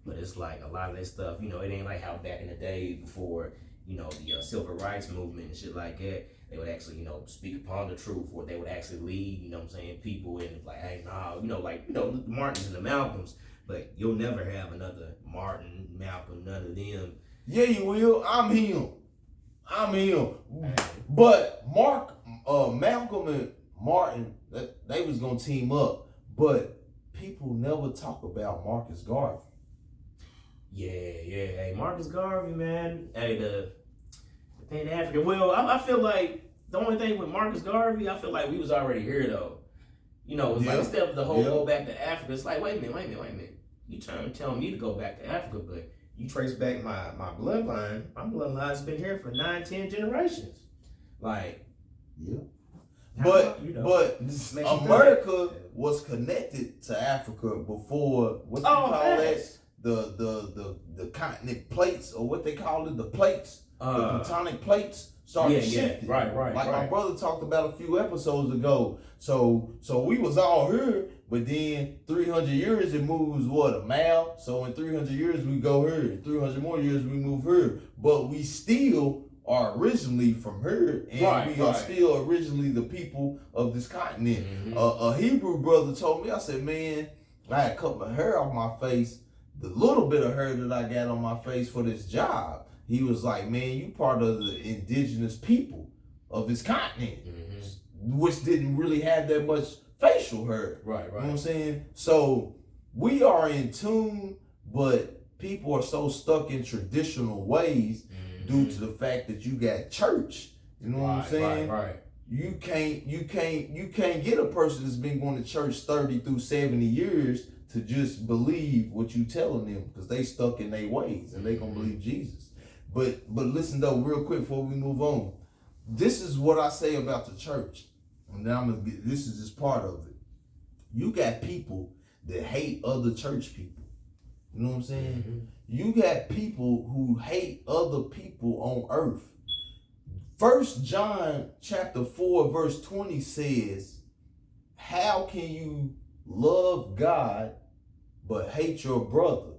but it's like a lot of that stuff, you know, it ain't like how back in the day before, you know, the civil rights movement and shit like that, they would actually, you know, speak upon the truth, or they would actually lead, you know what I'm saying, people in like, hey, nah, you know, like, you know, the Martins and the Malcolms, but you'll never have another Martin, Malcolm, none of them. Yeah, you will. I'm him. But Malcolm and Martin, they was gonna team up, but people never talk about Marcus Garvey. Yeah. Hey, Marcus Garvey, man. Hey, the Pan African. Well, I feel like the only thing with Marcus Garvey, I feel like we was already here though. You know, it's like instead of the whole go back to Africa, it's like, wait a minute. You telling me to go back to Africa, but you trace back my bloodline. My bloodline's been here for 9-10 generations. Like, But America was connected to Africa before what they call that? The continent plates, or what they call it, the plates, the tectonic plates started shifting. Right. Like my brother talked about a few episodes ago. So we was all here, but then 300 years it moves a mile. So in 300 years we go here. In 300 more years we move here. But we still are originally from here, and we are still originally the people of this continent. A Hebrew brother told me, I said, man, I had cut my hair off my face. The little bit of hair that I got on my face for this job, he was like, man, you part of the indigenous people of this continent, which didn't really have that much facial hair. Right. You know what I'm saying? So we are in tune, but people are so stuck in traditional ways due to the fact that you got church. You know what I'm saying? Right. You can't get a person that's been going to church 30 through 70 years to just believe what you telling them, because they stuck in their ways and they gonna believe Jesus. But listen though, real quick before we move on, this is what I say about the church, and now this is just part of it. You got people that hate other church people. You know what I'm saying? You got people who hate other people on earth. 1 John chapter 4 verse 20 says, how can you love God but hate your brother?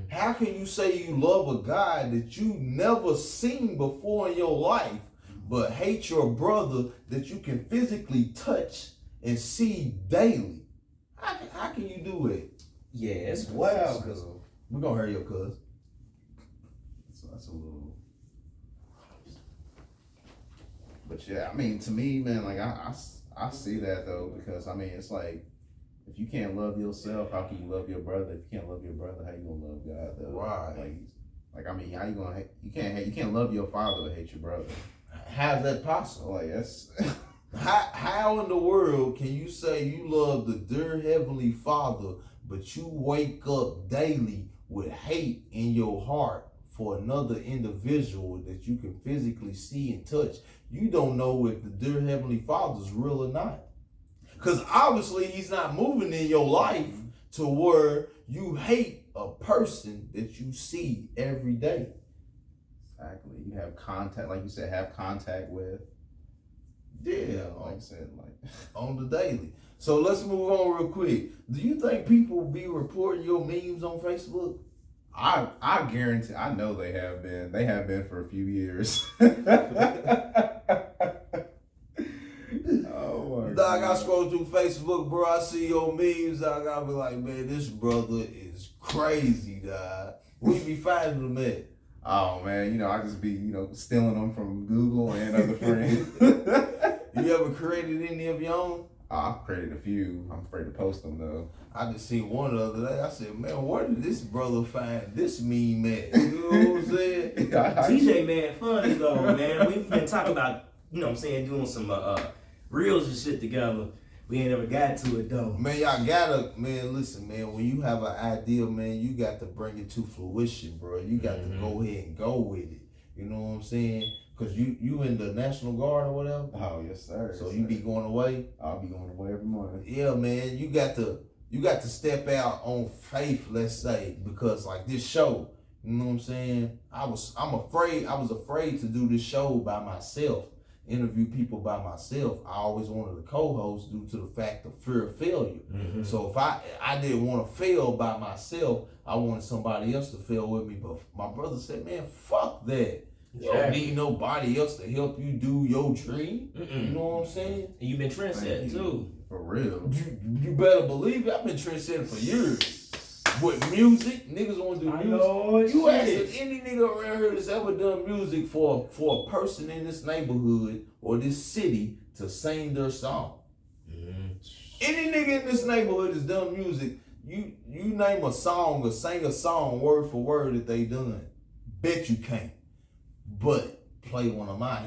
How can you say you love a God that you never seen before in your life, but hate your brother that you can physically touch and see daily? How can you do it? Yeah, it's wild. Because we're gonna hurry up, cuz. So that's a little. But yeah, I mean, to me, man, like I see that though, because I mean, it's like, if you can't love yourself, how can you love your brother? If you can't love your brother, how you gonna love God though? Right. Like I mean, how you gonna you can't love your father but hate your brother? How's that possible? Like that's how in the world can you say you love the dear Heavenly Father, but you wake up daily with hate in your heart for another individual that you can physically see and touch? You don't know if the dear Heavenly Father is real or not. Because obviously he's not moving in your life to where you hate a person that you see every day. Exactly. You have contact, like you said, have contact with. Yeah, like I said, like on the daily. So let's move on real quick. Do you think people be reporting your memes on Facebook? I guarantee, I know they have been. They have been for a few years. Oh my Dog, God. I scroll through Facebook, bro. I see your memes, dog. I be like, man, this brother is crazy, dog. We be finding them at. Oh man, I just be, stealing them from Google and other friends. You ever created any of your own? I've created a few. I'm afraid to post them though. I just seen one the other day. I said, man, where did this brother find this meme at? You know what I'm saying? TJ, man, funny though, man. We've been talking about, doing some reels and shit together. We ain't never got to it though. Man, y'all gotta, man, listen, man, when you have an idea, man, you got to bring it to fruition, bro. You got to go ahead and go with it. You know what I'm saying? Because you in the National Guard or whatever? Oh, yes, sir. So you be going away? I'll be going away every month. Yeah, man, you got to step out on faith, let's say, because like this show, you know what I'm saying? I was afraid to do this show by myself, interview people by myself. I always wanted a co-host due to the fact of fear of failure. Mm-hmm. So if I didn't want to fail by myself, I wanted somebody else to fail with me. But my brother said, man, fuck that. You don't need nobody else to help you do your dream. You know what I'm saying? And you've been trendsetting too. For real. You better believe it. I've been trendsetting for years. With music, niggas want to do music. You ask any nigga around here that's ever done music for a person in this neighborhood or this city to sing their song. Mm-hmm. Any nigga in this neighborhood that's done music, you name a song or sing a song word for word that they done. Bet you can't. But play one of mine.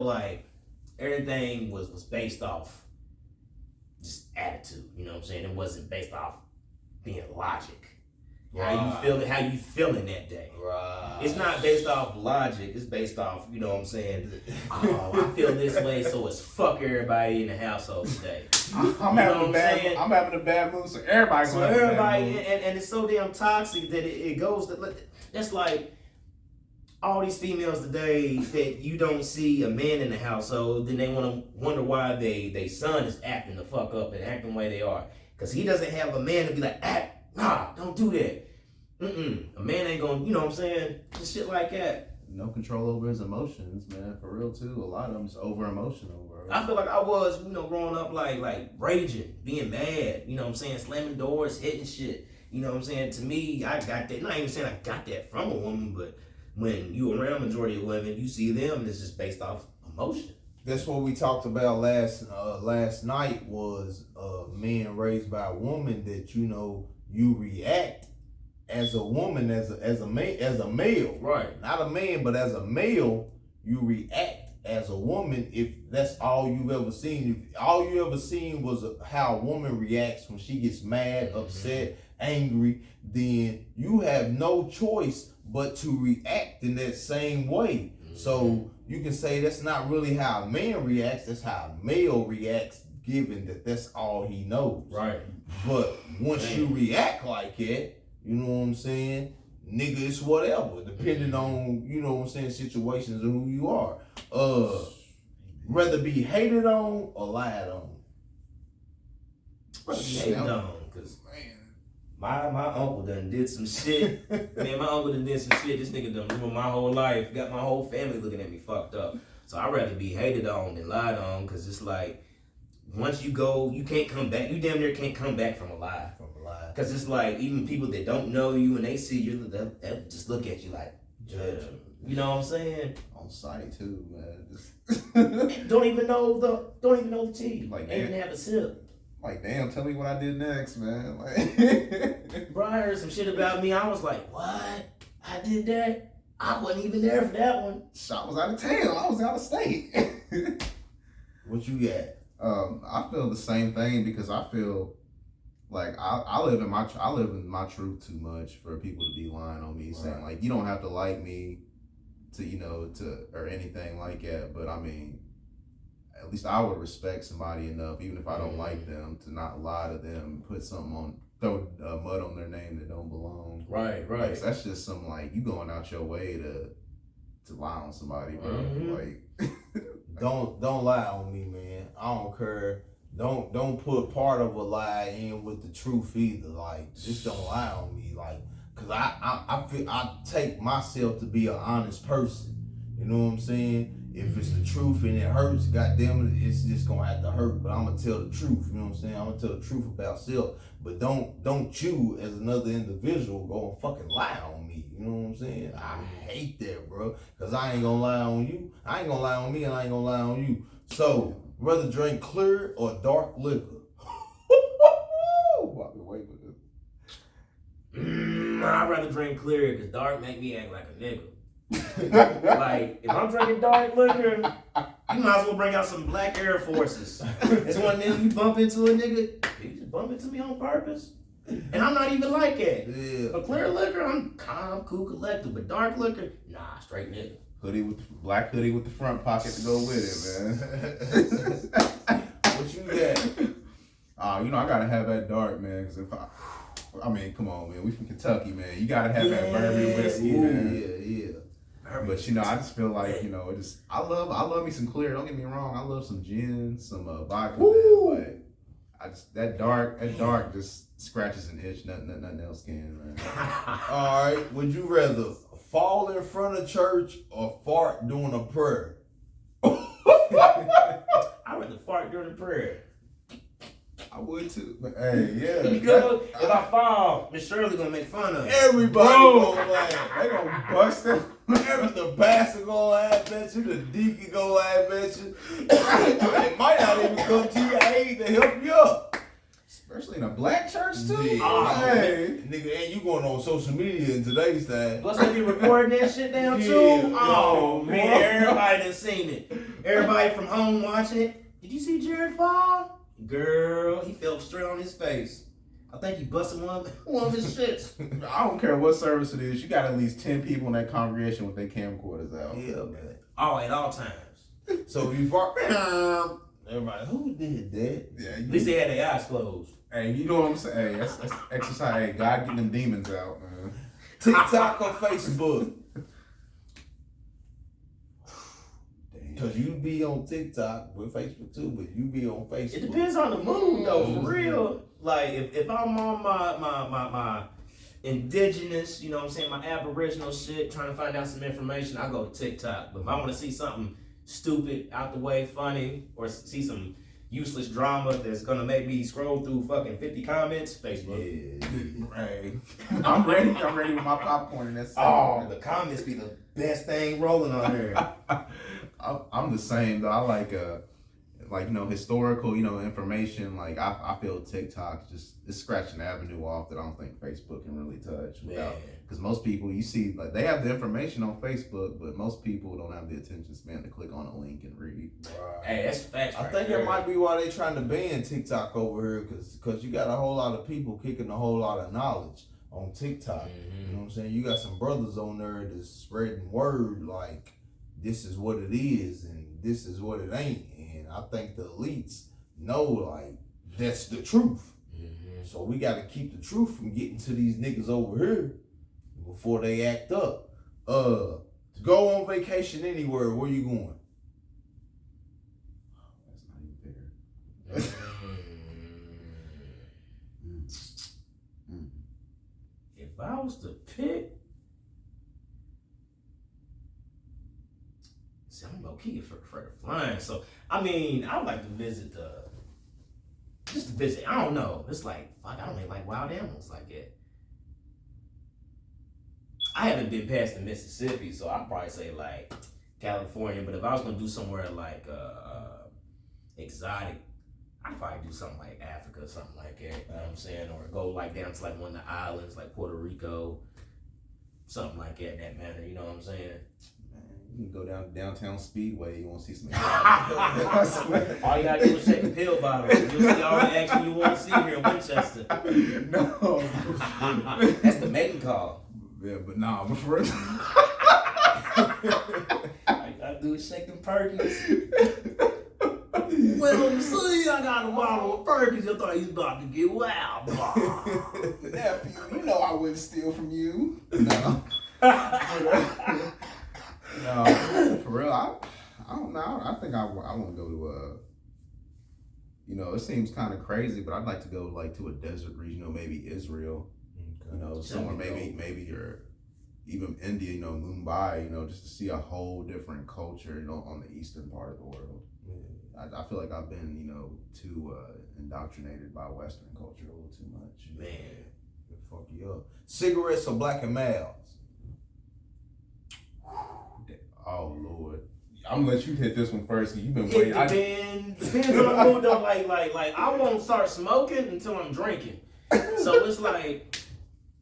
like everything was based off just attitude. You know what I'm saying? It wasn't based off being logic. Right. How you feeling that day. Right. It's not based off logic, it's based off, you know what I'm saying? Oh, I feel this way, so it's fuck everybody in the household today. I'm having a bad mood, so everybody's and it's so damn toxic that it goes to, that's like all these females today that you don't see a man in the household, then they wonder why they son is acting the fuck up and acting the way they are. Because he doesn't have a man to be like, nah, don't do that. A man ain't gonna, you know what I'm saying? Just shit like that. No control over his emotions, man. For real, too. A lot of them is over emotional, bro. I feel like I was, growing up like raging, being mad, you know what I'm saying? Slamming doors, hitting shit. You know what I'm saying? To me, I got that. Not even saying I got that from a woman, but when you around majority of women, you see them, it's just based off emotion. That's what we talked about last night was men raised by a woman that you react as a woman as a male, right? Not a man, but as a male, you react as a woman. If that's all you've ever seen, if all you ever seen was how a woman reacts when she gets mad, upset, angry, then you have no choice but to react in that same way. So you can say that's not really how a man reacts, that's how a male reacts, given that that's all he knows. Right. But once you react like that, you know what I'm saying? Nigga, it's whatever, depending on, you know what I'm saying, situations of who you are. Rather be hated on or lied on. Rather be hated on, because my uncle done did some shit. Man, my uncle done did some shit. This nigga done ruined my whole life. Got my whole family looking at me fucked up. So I'd rather be hated on than lied on, because it's like, once you go, you can't come back. You damn near can't come back from a lie. Because it's like, even people that don't know you, when they see you, they'll just look at you like, judge. You know what I'm saying? On site too, man. Just don't even know the tea. Like, ain't even have a sip. Like, damn, tell me what I did next, man. Like, bro, I heard some shit about me. I was like, what? I did that? I wasn't even there for that one. Shot was out of town. I was out of state. What you got? I feel the same thing, because I feel like I live in my truth too much for people to be lying on me, saying like, you don't have to like me to or anything like that. But I mean, at least I would respect somebody enough, even if I don't like them, to not lie to them, put something on, throw mud on their name that don't belong. Right. Like, so that's just some, like, you going out your way to lie on somebody, bro. Like, don't lie on me, man. I don't care. Don't put part of a lie in with the truth either. Like, just don't lie on me. Like, cause I feel I take myself to be an honest person. You know what I'm saying? If it's the truth and it hurts, goddamn it, it's just gonna have to hurt. But I'm gonna tell the truth. You know what I'm saying? I'm gonna tell the truth about self. But don't you as another individual go and fucking lie on me. You know what I'm saying? I hate that, bro. Cause I ain't gonna lie on you. I ain't gonna lie on me, and I ain't gonna lie on you. So, rather drink clear or dark liquor? I'd rather drink clear, because dark make me act like a nigga. Like, if I'm drinking dark liquor, you might as well bring out some black Air Forces. It's one of them, you bump into a nigga, you just bump into me on purpose. And I'm not even like that. Yeah. But clear liquor, I'm calm, cool, collected. But dark liquor, nah, straight nigga. Black hoodie with the front pocket to go with it, man. What you got? I gotta have that dark, man. Cause I mean, come on, man. We from Kentucky, man. You gotta have that bourbon whiskey, man. Yeah. But I just feel like I love me some clear. Don't get me wrong. I love some gin, some vodka, man. But that dark just scratches an itch. Nothing else can, man. All right. Would you rather fall in front of church or fart during a prayer? I'd rather fart during a prayer. I would too. But hey, yeah. Because if I fall, Miss Shirley gonna make fun of me. Everybody gonna laugh. They gonna bust it. The pastor gonna laugh at you. The deacon gonna laugh at you. They might not even come to your aid to help you up. Especially in a black church too. Yeah. Hey. Nigga, and you going on social media in today's time. Plus they be recording that shit down too. Yeah. Oh man, everybody done seen it. Everybody from home watching it. Did you see Jerrod fall? Girl, he fell straight on his face. I think he busted one of his shits. I don't care what service it is. You got at least 10 people in that congregation with their camcorders out. Yeah, man. At all times. So if you fart, everybody, who did that? Yeah, At least they had their eyes closed. Hey, you know what I'm saying? Hey, that's exercise. Hey, God get them demons out, man. TikTok or Facebook? Because you be on TikTok with Facebook too, but you be on Facebook. It depends on the mood though, for real. Like if I'm on my indigenous, you know what I'm saying, my aboriginal shit, trying to find out some information, I go to TikTok. But if I want to see something stupid, out the way, funny, or see some useless drama that's gonna make me scroll through fucking 50 comments, Facebook. Yeah. Hey, I'm ready with my popcorn and that's the comments be the best thing rolling on there. I'm the same though. I like historical, information. Like I feel TikTok just it's scratching the avenue off that I don't think Facebook can really touch. Because most people you see like they have the information on Facebook, but most people don't have the attention span to click on a link and read. Right. Hey, that's facts. I think that might be why they trying to ban TikTok over here, because you got a whole lot of people kicking a whole lot of knowledge on TikTok. Mm-hmm. You know what I'm saying? You got some brothers on there that's spreading word like this is what it is and this is what it ain't. And I think the elites know like that's the truth. Mm-hmm. So we got to keep the truth from getting to these niggas over here before they act up. To go on vacation anywhere, where you going? That's not even fair. If I was to pick, see, I'm low key for the flying. So I mean, I would like to visit just to visit. I don't know. It's like fuck. I don't even like wild animals like that. I haven't been past the Mississippi, so I'd probably say like California. But if I was gonna do somewhere like exotic, I'd probably do something like Africa or something like that. You know what I'm saying? Or go like down to like one of the islands like Puerto Rico, something like that in that manner. You know what I'm saying? You can go down downtown Speedway. You want to see some. All you gotta do is shake a pill bottle. You'll see all the action you want to see here in Winchester. No, that's the mating call. Yeah, but nah, but for real. All you gotta do is shake them Perkins. Well, see, I got a bottle of Perkins. I thought he was about to get wild. Nephew, you know I wouldn't steal from you. No. No, for real, I don't know. I think I want to go to it seems kind of crazy, but I'd like to go like to a desert region, maybe Israel, somewhere maybe or even India, Mumbai, just to see a whole different culture, on the eastern part of the world. I feel like I've been, too indoctrinated by Western culture a little too much. Man, it'll fuck you up. Cigarettes or black and males? Oh Lord, I'm gonna let you hit this one first. Cause you've been waiting. Depends on the mood though. Like I won't start smoking until I'm drinking. So it's like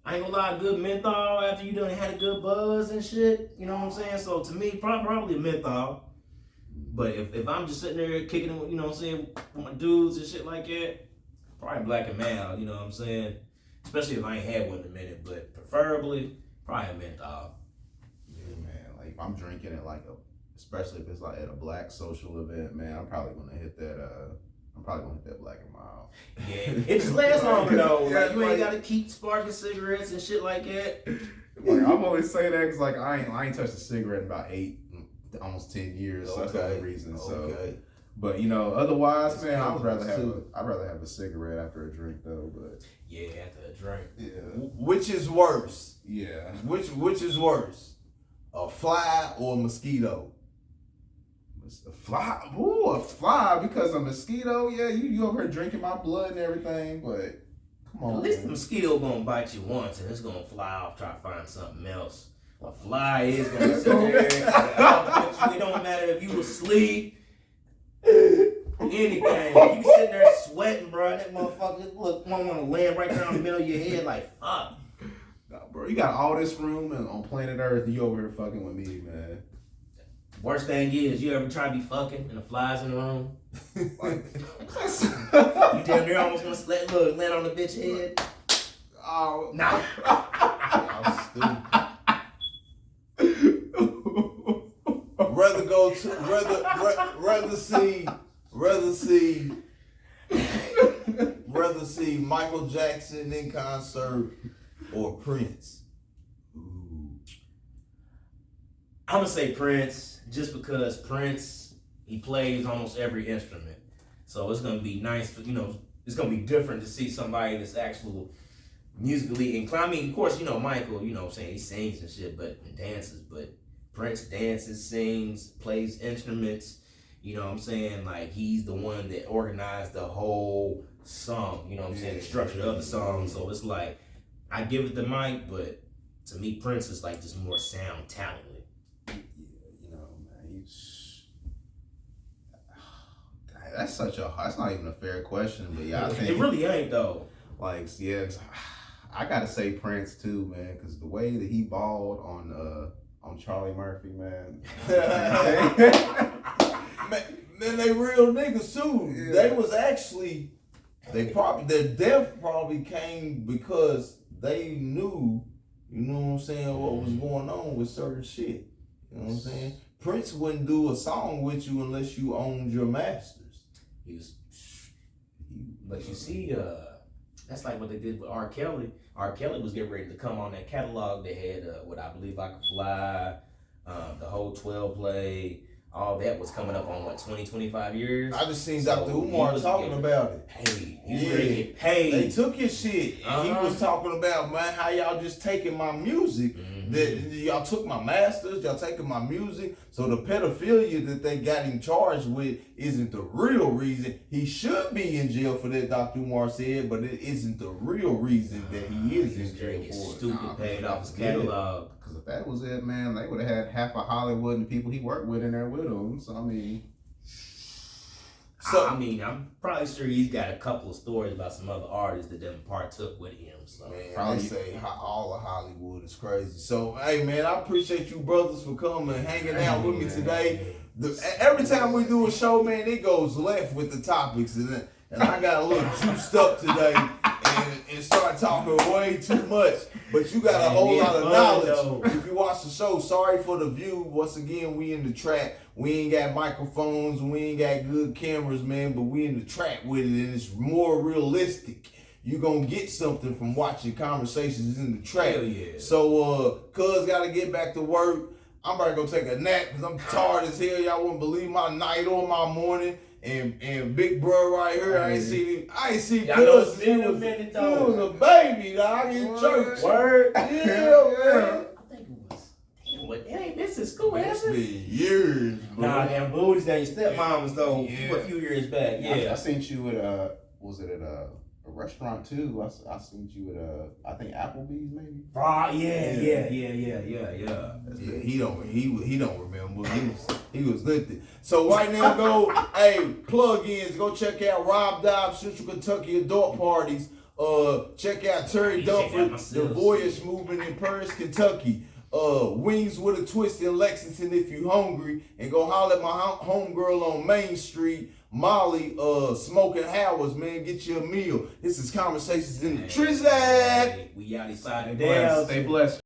I ain't gonna lie, good menthol after you done had a good buzz and shit. You know what I'm saying? So to me, probably a menthol. But if I'm just sitting there kicking it, with my dudes and shit like that, probably black and mild. You know what I'm saying? Especially if I ain't had one in a minute, but preferably probably a menthol. If I'm drinking at especially if it's like at a black social event, man, I'm probably gonna hit that. I'm probably gonna hit that black and mild. Yeah, it just lasts longer though. Like you ain't gotta keep sparking cigarettes and shit like that. Like I'm only saying that because I ain't touched a cigarette in about 8, almost 10 years. So that's the only reason. So, but otherwise, man, I'd rather have a cigarette after a drink though. But yeah, after a drink. Yeah. Which is worse? Yeah. Which is worse? A fly or a mosquito? A fly? Ooh, a fly because a mosquito? Yeah, you over here drinking my blood and everything, but come on. At least the mosquito gonna bite you once and it's gonna fly off, try to find something else. A fly is gonna sit there. It don't matter if you asleep, anything. You be sitting there sweating, bro. That motherfucker look wanna land right down the middle of your head like fuck. Nah, bro, you got all this room on planet Earth and you over here fucking with me, man. Worst thing is, you ever try to be fucking and the flies in the room? Like, You damn near almost want to land on the bitch head. oh, Nah. I'm stupid. Rather see Michael Jackson in concert or Prince. Ooh. I'm gonna say Prince, just because Prince, he plays almost every instrument, so it's gonna be nice for it's gonna be different to see somebody that's actual musically inclined. I mean, of course, Michael, what I'm saying, he sings and shit, and dances, but Prince dances, sings, plays instruments. You know what I'm saying? Like, he's the one that organized the whole song. You know what I'm saying? The structure of the song. So it's like, I give it to Mike, but to me, Prince is like just more sound talented. Yeah, man, that's not even a fair question, but yeah, I think it really ain't though. Like, yeah, I gotta say Prince too, man, because the way that he balled on Charlie Murphy, man. Man, they real niggas too. Yeah. They was actually, their death probably came because they knew, you know what I'm saying, what was going on with certain shit. You know what I'm saying? Prince wouldn't do a song with you unless you owned your masters. But you see, that's like what they did with R. Kelly. R. Kelly was getting ready to come on that catalog. They had what I Believe I Could Fly, the whole 12 play. All that was coming up on 20, 25 years. I just seen Dr. Umar talking about it. Hey, he was ready to get paid. They took his shit and he was talking about, man, how y'all just taking my music. That y'all took my masters, y'all taking my music. So the pedophilia that they got him charged with isn't the real reason. He should be in jail for that, Dr. Umar said, but it isn't the real reason that he is in jail for it. Stupid paid off his catalog. Because if that was it, man, they would have had half of Hollywood and the people he worked with in there with him. So, I'm probably sure he's got a couple of stories about some other artists that didn't partook with him. So man, they say all of Hollywood is crazy. So, hey, man, I appreciate you brothers for coming and hanging out with me today. Every time we do a show, man, it goes left with the topics. And I got a little juiced up today and start talking way too much. But you got a whole lot of knowledge. If you watch the show, sorry for the view. Once again, we in the trap. We ain't got microphones. We ain't got good cameras, man. But we in the trap with it. And it's more realistic. You're going to get something from watching conversations in the trap. Hell yeah. So, cuz got to get back to work. I'm about to go take a nap because I'm tired as hell. Y'all wouldn't believe my night or my morning. And big bro right here, I ain't see cuz. He was a baby, dog, in church. Word. Yeah, man. I think it was. It ain't been since school, has It's it? been years, bro. Nah, damn, booties that your stepmom was though a few years back. Yeah. I seen you at was it at a restaurant too? I seen you at I think Applebee's maybe. Yeah. He don't remember. He was lifted. So right now, go plug-ins. Go check out Rob Dobbs Central Kentucky Adult Parties. Check out Terry Dunford, the Voyage Movement in Paris, Kentucky. Wings with a Twist in Lexington if you hungry, and go holler at my homegirl on Main Street, Molly, Smoking Hours, man. Get you a meal. This is Conversations in the Trizak. We out inside the Stay blessed.